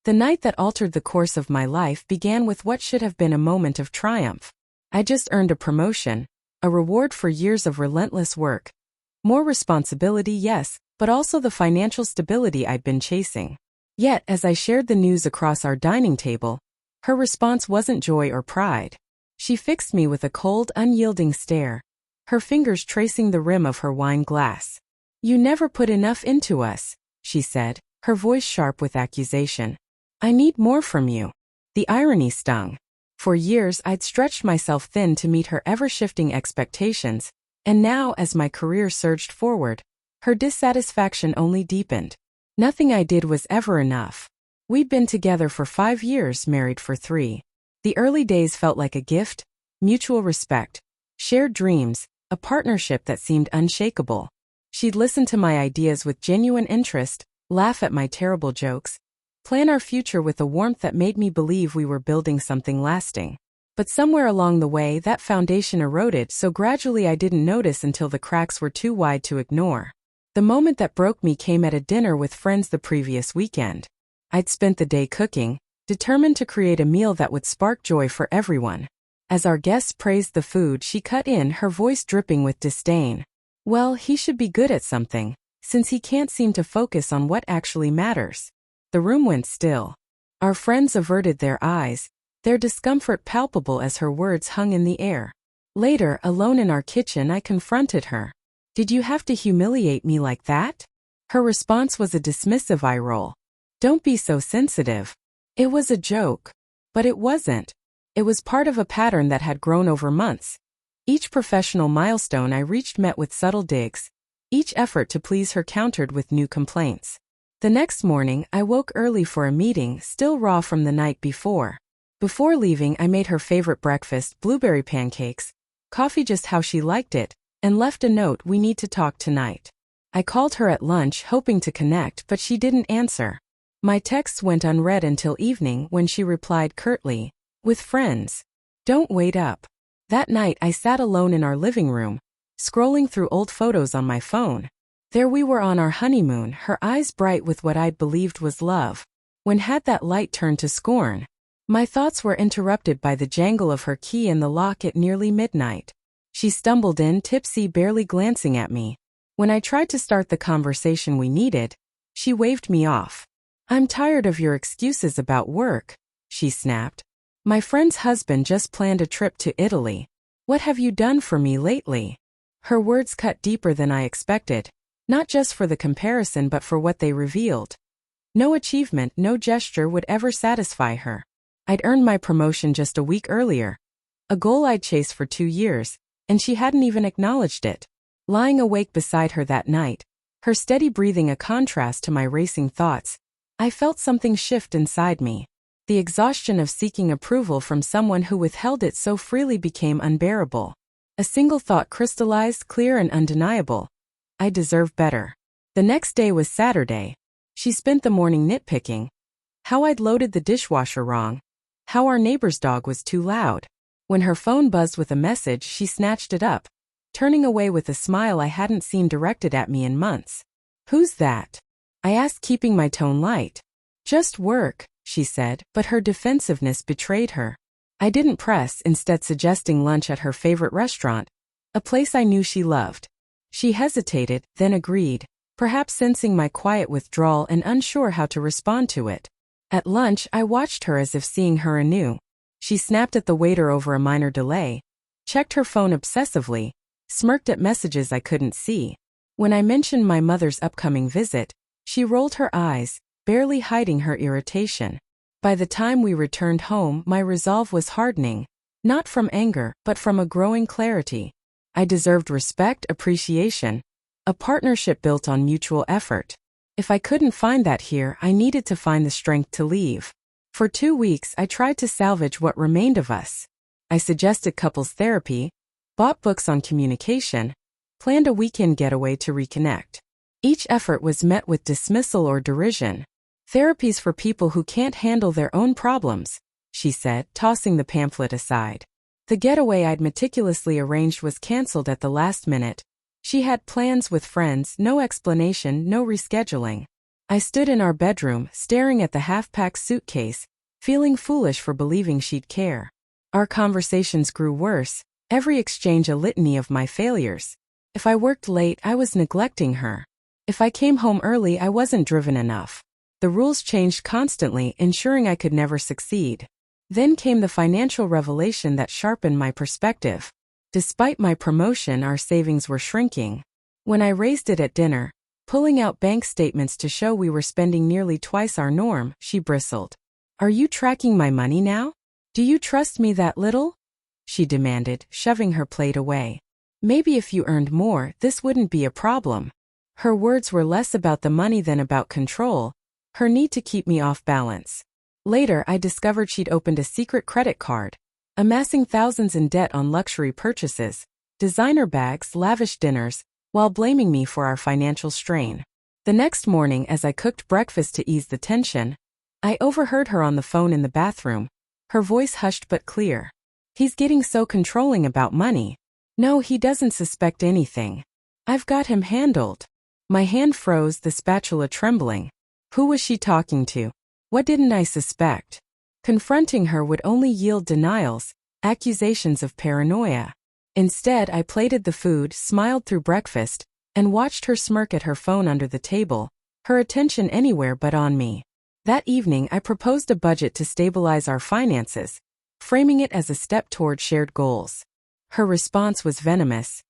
The night that altered the course of my life began with what should have been a moment of triumph. I just earned a promotion, a reward for years of relentless work. More responsibility, yes, but also the financial stability I'd been chasing. Yet, as I shared the news across our dining table, her response wasn't joy or pride. She fixed me with a cold, unyielding stare, her fingers tracing the rim of her wine glass. "You never put enough into us," she said, her voice sharp with accusation. "I need more from you." The irony stung. For years I'd stretched myself thin to meet her ever-shifting expectations, and now, as my career surged forward, her dissatisfaction only deepened. Nothing I did was ever enough. We'd been together for 5 years, married for 3. The early days felt like a gift, mutual respect, shared dreams, a partnership that seemed unshakable. She'd listen to my ideas with genuine interest, laugh at my terrible jokes, plan our future with a warmth that made me believe we were building something lasting. But somewhere along the way that foundation eroded so gradually I didn't notice until the cracks were too wide to ignore. The moment that broke me came at a dinner with friends the previous weekend. I'd spent the day cooking, determined to create a meal that would spark joy for everyone. As our guests praised the food, she cut in, her voice dripping with disdain. "Well, he should be good at something, since he can't seem to focus on what actually matters." The room went still. Our friends averted their eyes, their discomfort palpable as her words hung in the air. Later, alone in our kitchen, I confronted her. "Did you have to humiliate me like that?" Her response was a dismissive eye roll. "Don't be so sensitive. It was a joke." But it wasn't. It was part of a pattern that had grown over months. Each professional milestone I reached met with subtle digs. Each effort to please her countered with new complaints. The next morning, I woke early for a meeting, still raw from the night before. Before leaving, I made her favorite breakfast, blueberry pancakes, coffee just how she liked it, and left a note, "We need to talk tonight." I called her at lunch, hoping to connect, but she didn't answer. My texts went unread until evening when she replied curtly, "With friends. Don't wait up." That night I sat alone in our living room, scrolling through old photos on my phone. There we were on our honeymoon, her eyes bright with what I'd believed was love. When had that light turned to scorn? My thoughts were interrupted by the jangle of her key in the lock at nearly midnight. She stumbled in, tipsy, barely glancing at me. When I tried to start the conversation we needed, she waved me off. "I'm tired of your excuses about work," she snapped. "My friend's husband just planned a trip to Italy. What have you done for me lately?" Her words cut deeper than I expected, not just for the comparison but for what they revealed. No achievement, no gesture would ever satisfy her. I'd earned my promotion just a week earlier, a goal I'd chased for 2 years, and she hadn't even acknowledged it. Lying awake beside her that night, her steady breathing a contrast to my racing thoughts, I felt something shift inside me. The exhaustion of seeking approval from someone who withheld it so freely became unbearable. A single thought crystallized, clear and undeniable. I deserve better. The next day was Saturday. She spent the morning nitpicking. How I'd loaded the dishwasher wrong. How our neighbor's dog was too loud. When her phone buzzed with a message, she snatched it up, turning away with a smile I hadn't seen directed at me in months. "Who's that?" I asked, keeping my tone light. "Just work," she said, but her defensiveness betrayed her. I didn't press, instead suggesting lunch at her favorite restaurant, a place I knew she loved. She hesitated, then agreed, perhaps sensing my quiet withdrawal and unsure how to respond to it. At lunch, I watched her as if seeing her anew. She snapped at the waiter over a minor delay, checked her phone obsessively, smirked at messages I couldn't see. When I mentioned my mother's upcoming visit, she rolled her eyes, barely hiding her irritation. By the time we returned home, my resolve was hardening, not from anger, but from a growing clarity. I deserved respect, appreciation, a partnership built on mutual effort. If I couldn't find that here, I needed to find the strength to leave. For 2 weeks, I tried to salvage what remained of us. I suggested couples therapy, bought books on communication, planned a weekend getaway to reconnect. Each effort was met with dismissal or derision. "Therapy's for people who can't handle their own problems," she said, tossing the pamphlet aside. The getaway I'd meticulously arranged was canceled at the last minute. She had plans with friends, no explanation, no rescheduling. I stood in our bedroom, staring at the half-packed suitcase, feeling foolish for believing she'd care. Our conversations grew worse, every exchange a litany of my failures. If I worked late, I was neglecting her. If I came home early, I wasn't driven enough. The rules changed constantly, ensuring I could never succeed. Then came the financial revelation that sharpened my perspective. Despite my promotion, our savings were shrinking. When I raised it at dinner, pulling out bank statements to show we were spending nearly twice our norm, she bristled. "Are you tracking my money now? Do you trust me that little?" she demanded, shoving her plate away. "Maybe if you earned more, this wouldn't be a problem." Her words were less about the money than about control, her need to keep me off balance. Later, I discovered she'd opened a secret credit card, amassing thousands in debt on luxury purchases, designer bags, lavish dinners, while blaming me for our financial strain. The next morning, as I cooked breakfast to ease the tension, I overheard her on the phone in the bathroom, her voice hushed but clear. "He's getting so controlling about money. No, he doesn't suspect anything. I've got him handled." My hand froze, the spatula trembling. Who was she talking to? What didn't I suspect? Confronting her would only yield denials, accusations of paranoia. Instead, I plated the food, smiled through breakfast, and watched her smirk at her phone under the table, her attention anywhere but on me. That evening, I proposed a budget to stabilize our finances, framing it as a step toward shared goals. Her response was venomous.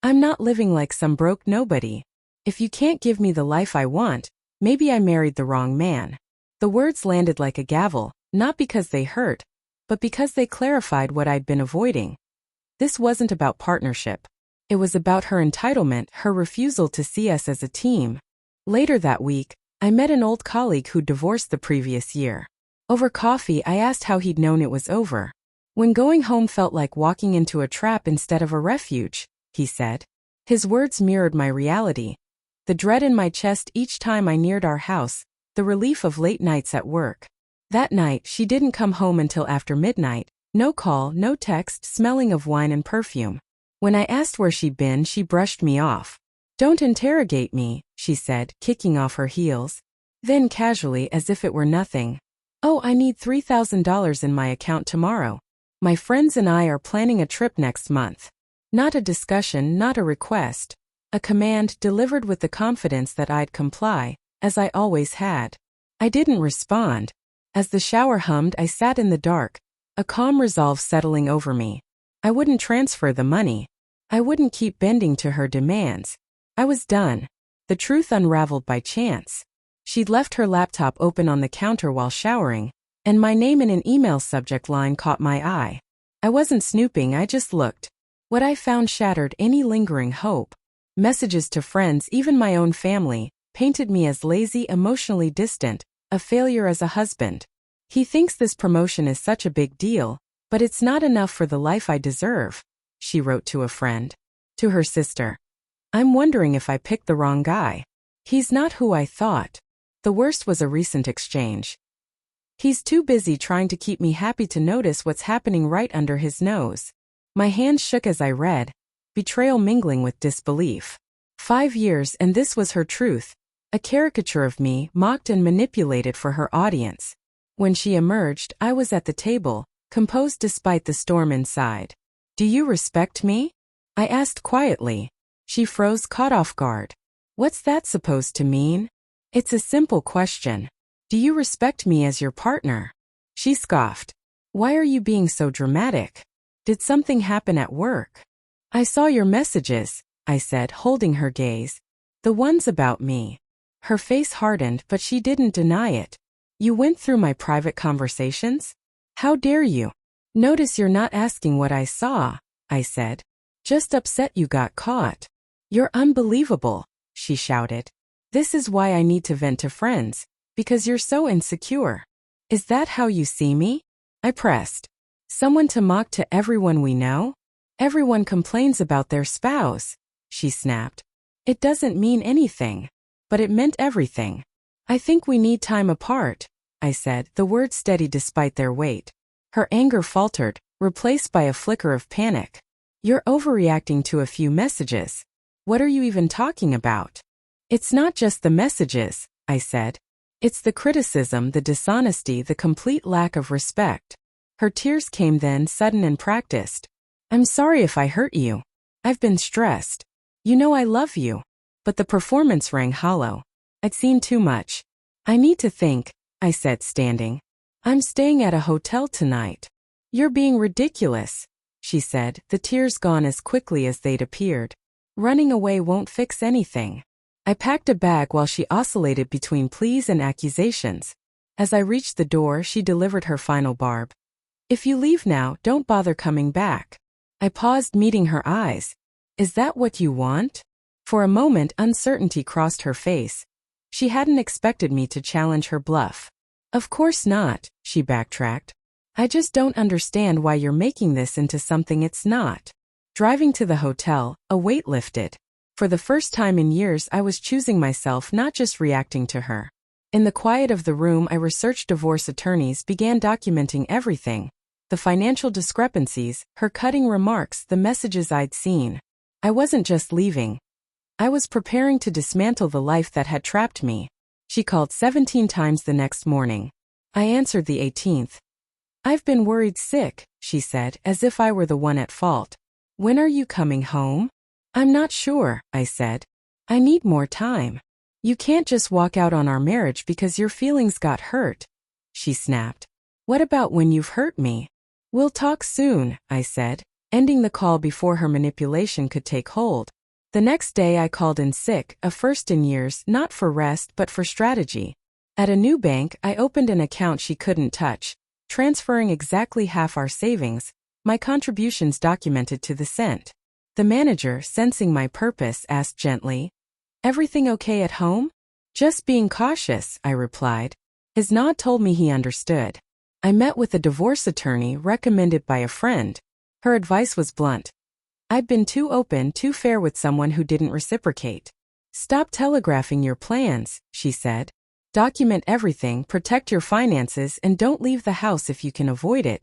"I'm not living like some broke nobody. If you can't give me the life I want, maybe I married the wrong man." The words landed like a gavel, not because they hurt, but because they clarified what I'd been avoiding. This wasn't about partnership. It was about her entitlement, her refusal to see us as a team. Later that week, I met an old colleague who'd divorced the previous year. Over coffee, I asked how he'd known it was over. "When going home felt like walking into a trap instead of a refuge," he said. His words mirrored my reality. The dread in my chest each time I neared our house, the relief of late nights at work. That night, she didn't come home until after midnight. No call, no text, smelling of wine and perfume. When I asked where she'd been, she brushed me off. "Don't interrogate me," she said, kicking off her heels. Then casually, as if it were nothing, "Oh, I need $3,000 in my account tomorrow. My friends and I are planning a trip next month." Not a discussion, not a request. A command delivered with the confidence that I'd comply, as I always had. I didn't respond. As the shower hummed, I sat in the dark, a calm resolve settling over me. I wouldn't transfer the money. I wouldn't keep bending to her demands. I was done. The truth unraveled by chance. She'd left her laptop open on the counter while showering, and my name in an email subject line caught my eye. I wasn't snooping, I just looked. What I found shattered any lingering hope. Messages to friends, even my own family, painted me as lazy, emotionally distant, a failure as a husband. "He thinks this promotion is such a big deal, but it's not enough for the life I deserve," she wrote to a friend. To her sister, "I'm wondering if I picked the wrong guy. He's not who I thought." The worst was a recent exchange. "He's too busy trying to keep me happy to notice what's happening right under his nose." My hands shook as I read, betrayal mingling with disbelief. 5 years, and this was her truth. A caricature of me, mocked and manipulated for her audience. When she emerged, I was at the table, composed despite the storm inside. "Do you respect me?" I asked quietly. She froze, caught off guard. "What's that supposed to mean?" "It's a simple question. Do you respect me as your partner?" She scoffed. "Why are you being so dramatic? Did something happen at work?" "I saw your messages," I said, holding her gaze. "The ones about me." Her face hardened, but she didn't deny it. "You went through my private conversations? How dare you?" "Notice you're not asking what I saw," I said. "Just upset you got caught." "You're unbelievable," she shouted. "This is why I need to vent to friends, because you're so insecure." "Is that how you see me?" I pressed. "Someone to mock to everyone we know? Everyone complains about their spouse," she snapped. "It doesn't mean anything." But it meant everything. "I think we need time apart," I said, the words steady despite their weight. Her anger faltered, replaced by a flicker of panic. "You're overreacting to a few messages. What are you even talking about?" "It's not just the messages," I said. It's the criticism, the dishonesty, the complete lack of respect. Her tears came then, sudden and practiced. I'm sorry if I hurt you. I've been stressed. You know I love you. But the performance rang hollow. I'd seen too much. I need to think, I said, standing. I'm staying at a hotel tonight. You're being ridiculous, she said, the tears gone as quickly as they'd appeared. Running away won't fix anything. I packed a bag while she oscillated between pleas and accusations. As I reached the door, she delivered her final barb. If you leave now, don't bother coming back. I paused, meeting her eyes. Is that what you want? For a moment, uncertainty crossed her face. She hadn't expected me to challenge her bluff. Of course not, she backtracked. I just don't understand why you're making this into something it's not. Driving to the hotel, a weight lifted. For the first time in years, I was choosing myself, not just reacting to her. In the quiet of the room, I researched divorce attorneys, began documenting everything. The financial discrepancies, her cutting remarks, the messages I'd seen. I wasn't just leaving. I was preparing to dismantle the life that had trapped me. She called 17 times the next morning. I answered the 18th. I've been worried sick, she said, as if I were the one at fault. When are you coming home? I'm not sure, I said. I need more time. You can't just walk out on our marriage because your feelings got hurt, she snapped. What about when you've hurt me? We'll talk soon, I said, ending the call before her manipulation could take hold. The next day I called in sick, a first in years, not for rest but for strategy. At a new bank, I opened an account she couldn't touch, transferring exactly half our savings, my contributions documented to the cent. The manager, sensing my purpose, asked gently, Everything okay at home? Just being cautious, I replied. His nod told me he understood. I met with a divorce attorney recommended by a friend. Her advice was blunt. I'd been too open, too fair with someone who didn't reciprocate. Stop telegraphing your plans, she said. Document everything, protect your finances, and don't leave the house if you can avoid it.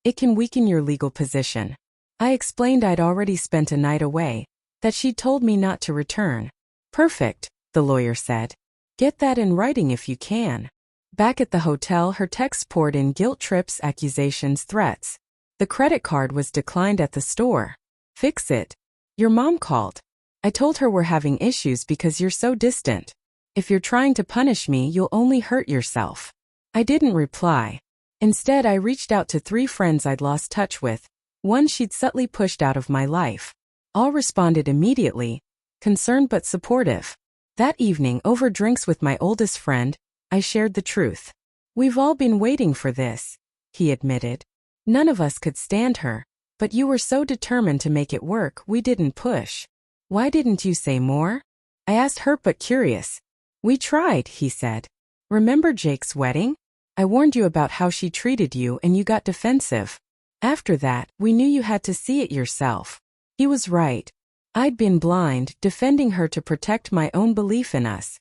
It can weaken your legal position. I explained I'd already spent a night away, that she'd told me not to return. Perfect, the lawyer said. Get that in writing if you can. Back at the hotel, her texts poured in, guilt trips, accusations, threats. The credit card was declined at the store. Fix it. Your mom called. I told her we're having issues because you're so distant. If you're trying to punish me, you'll only hurt yourself. I didn't reply. Instead, I reached out to 3 friends I'd lost touch with. One she'd subtly pushed out of my life. All responded immediately, concerned but supportive. That evening, over drinks with my oldest friend, I shared the truth. We've all been waiting for this, he admitted. None of us could stand her, but you were so determined to make it work, we didn't push. Why didn't you say more? I asked, hurt but curious. We tried, he said. Remember Jake's wedding? I warned you about how she treated you and you got defensive. After that, we knew you had to see it yourself. He was right. I'd been blind, defending her to protect my own belief in us.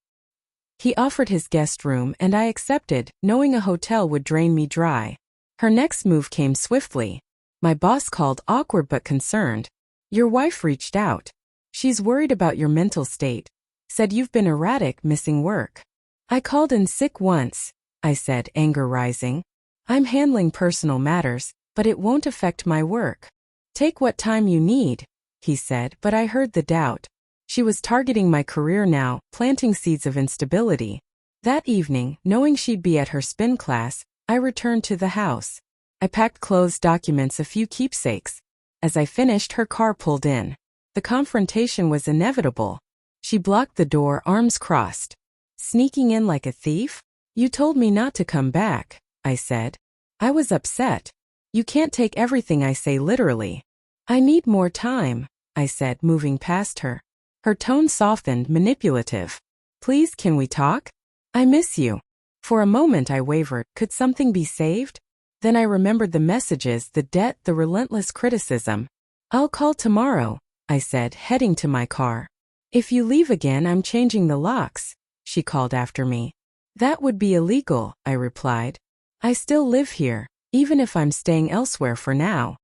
He offered his guest room and I accepted, knowing a hotel would drain me dry. Her next move came swiftly. My boss called, awkward but concerned. Your wife reached out. She's worried about your mental state. Said you've been erratic, missing work. I called in sick once, I said, anger rising. I'm handling personal matters, but it won't affect my work. Take what time you need, he said, but I heard the doubt. She was targeting my career now, planting seeds of instability. That evening, knowing she'd be at her spin class, I returned to the house. I packed clothes, documents, a few keepsakes. As I finished, her car pulled in. The confrontation was inevitable. She blocked the door, arms crossed. Sneaking in like a thief? You told me not to come back, I said. I was upset. You can't take everything I say literally. I need more time, I said, moving past her. Her tone softened, manipulative. Please, can we talk? I miss you. For a moment I wavered. Could something be saved? Then I remembered the messages, the debt, the relentless criticism. I'll call tomorrow, I said, heading to my car. If you leave again, I'm changing the locks, she called after me. That would be illegal, I replied. I still live here, even if I'm staying elsewhere for now.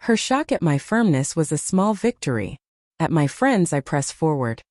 Her shock at my firmness was a small victory. At my friends, I pressed forward.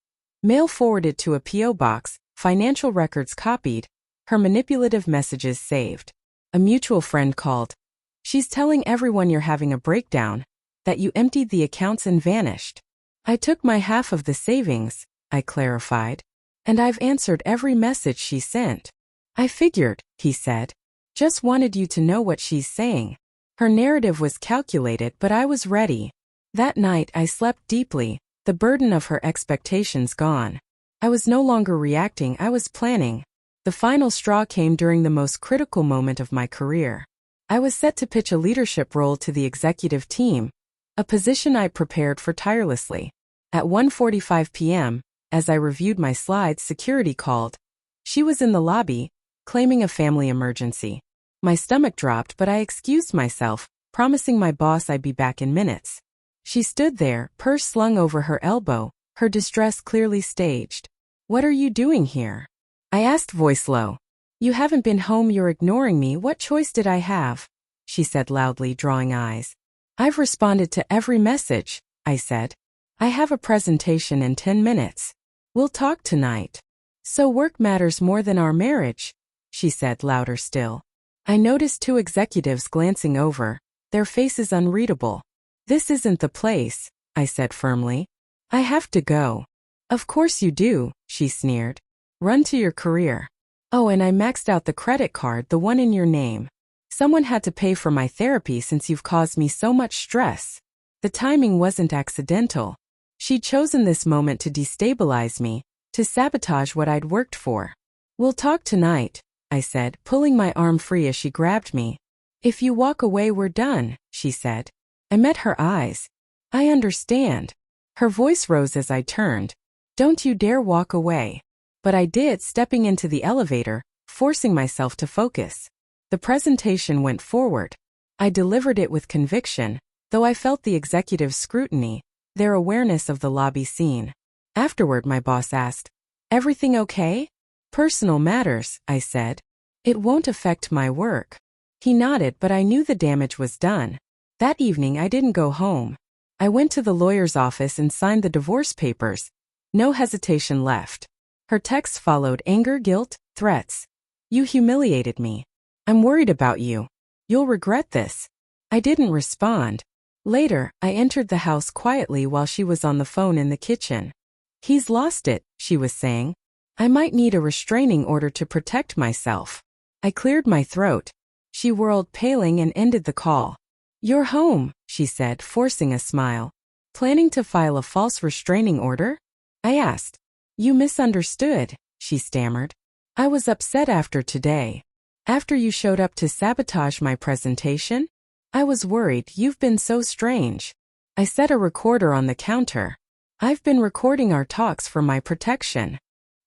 Mail forwarded to a P.O. box, financial records copied, her manipulative messages saved. A mutual friend called. She's telling everyone you're having a breakdown, that you emptied the accounts and vanished. I took my half of the savings, I clarified. And I've answered every message she sent. I figured, he said. Just wanted you to know what she's saying. Her narrative was calculated, but I was ready. That night I slept deeply, the burden of her expectations gone. I was no longer reacting, I was planning. The final straw came during the most critical moment of my career. I was set to pitch a leadership role to the executive team, a position I prepared for tirelessly. At 1:45 p.m., as I reviewed my slides, security called. She was in the lobby, claiming a family emergency. My stomach dropped, but I excused myself, promising my boss I'd be back in minutes. She stood there, purse slung over her elbow, her distress clearly staged. What are you doing here? I asked, voice low. You haven't been home, you're ignoring me, what choice did I have? She said loudly, drawing eyes. I've responded to every message, I said. I have a presentation in 10 minutes. We'll talk tonight. So work matters more than our marriage, she said, louder still. I noticed two executives glancing over, their faces unreadable. This isn't the place, I said firmly. I have to go. Of course you do, she sneered. Run to your career. Oh, and I maxed out the credit card, the one in your name. Someone had to pay for my therapy since you've caused me so much stress. The timing wasn't accidental. She'd chosen this moment to destabilize me, to sabotage what I'd worked for. We'll talk tonight, I said, pulling my arm free as she grabbed me. If you walk away, we're done, she said. I met her eyes. I understand. Her voice rose as I turned. Don't you dare walk away. But I did, stepping into the elevator, forcing myself to focus. The presentation went forward. I delivered it with conviction, though I felt the executive's scrutiny, their awareness of the lobby scene. Afterward, my boss asked, everything okay? Personal matters, I said. It won't affect my work. He nodded, but I knew the damage was done. That evening I didn't go home. I went to the lawyer's office and signed the divorce papers. No hesitation left. Her texts followed, anger, guilt, threats. You humiliated me. I'm worried about you. You'll regret this. I didn't respond. Later, I entered the house quietly while she was on the phone in the kitchen. He's lost it, she was saying. I might need a restraining order to protect myself. I cleared my throat. She whirled, paling, and ended the call. You're home, she said, forcing a smile. Planning to file a false restraining order? I asked. You misunderstood, she stammered. I was upset after today. After you showed up to sabotage my presentation? I was worried, you've been so strange. I set a recorder on the counter. I've been recording our talks for my protection.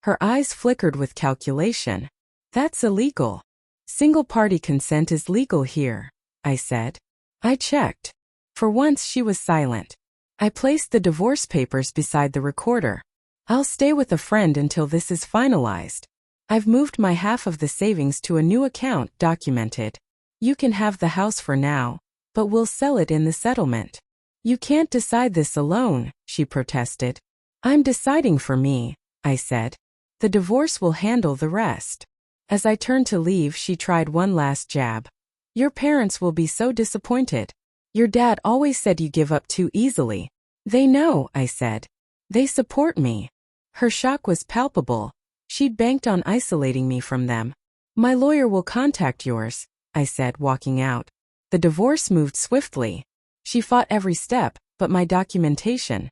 Her eyes flickered with calculation. That's illegal. Single-party consent is legal here, I said. I checked. For once she was silent. I placed the divorce papers beside the recorder. I'll stay with a friend until this is finalized. I've moved my half of the savings to a new account, documented. You can have the house for now, but we'll sell it in the settlement. You can't decide this alone, she protested. I'm deciding for me, I said. The divorce will handle the rest. As I turned to leave, she tried one last jab. Your parents will be so disappointed. Your dad always said you give up too easily. They know, I said. They support me. Her shock was palpable. She'd banked on isolating me from them. My lawyer will contact yours, I said, walking out. The divorce moved swiftly. She fought every step, but my documentation,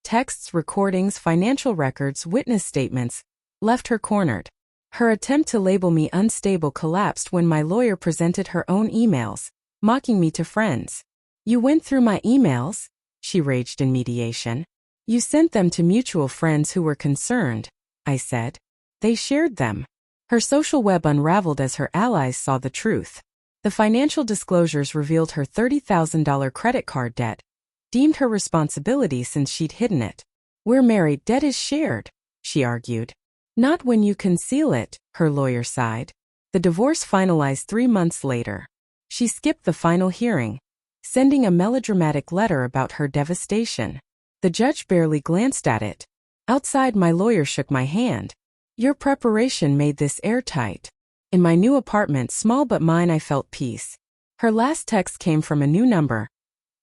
texts, recordings, financial records, witness statements, left her cornered. Her attempt to label me unstable collapsed when my lawyer presented her own emails, mocking me to friends. You went through my emails? She raged in mediation. You sent them to mutual friends who were concerned, I said. They shared them. Her social web unraveled as her allies saw the truth. The financial disclosures revealed her $30,000 credit card debt, deemed her responsibility since she'd hidden it. We're married, debt is shared, she argued. Not when you conceal it, her lawyer sighed. The divorce finalized 3 months later. She skipped the final hearing, sending a melodramatic letter about her devastation. The judge barely glanced at it. Outside, my lawyer shook my hand. Your preparation made this airtight. In my new apartment, small but mine, I felt peace. Her last text came from a new number.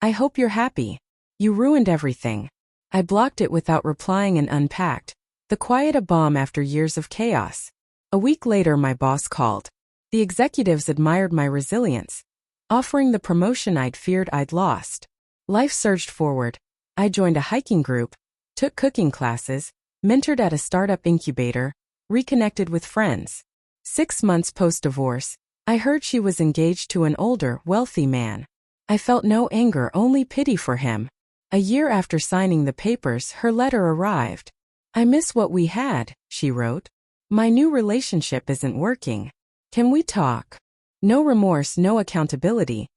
I hope you're happy. You ruined everything. I blocked it without replying and unpacked. The quiet, a bomb after years of chaos. A week later, my boss called. The executives admired my resilience, offering the promotion I'd feared I'd lost. Life surged forward. I joined a hiking group, took cooking classes, mentored at a startup incubator, reconnected with friends. 6 months post-divorce, I heard she was engaged to an older, wealthy man. I felt no anger, only pity for him. A year after signing the papers, her letter arrived. I miss what we had, she wrote. My new relationship isn't working. Can we talk? No remorse, no accountability.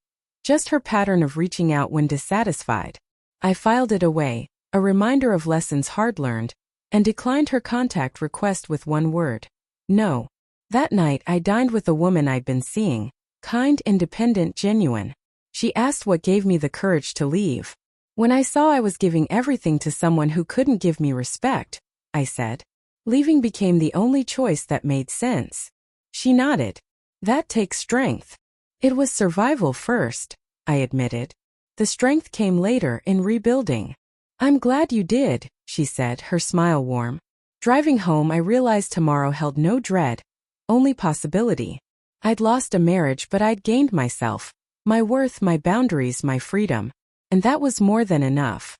Just her pattern of reaching out when dissatisfied. I filed it away, a reminder of lessons hard learned, and declined her contact request with one word. No. That night, I dined with a woman I'd been seeing. Kind, independent, genuine. She asked what gave me the courage to leave. When I saw I was giving everything to someone who couldn't give me respect, I said. Leaving became the only choice that made sense. She nodded. That takes strength. It was survival first, I admitted. The strength came later in rebuilding. I'm glad you did, she said, her smile warm. Driving home, I realized tomorrow held no dread, only possibility. I'd lost a marriage, but I'd gained myself, my worth, my boundaries, my freedom. And that was more than enough.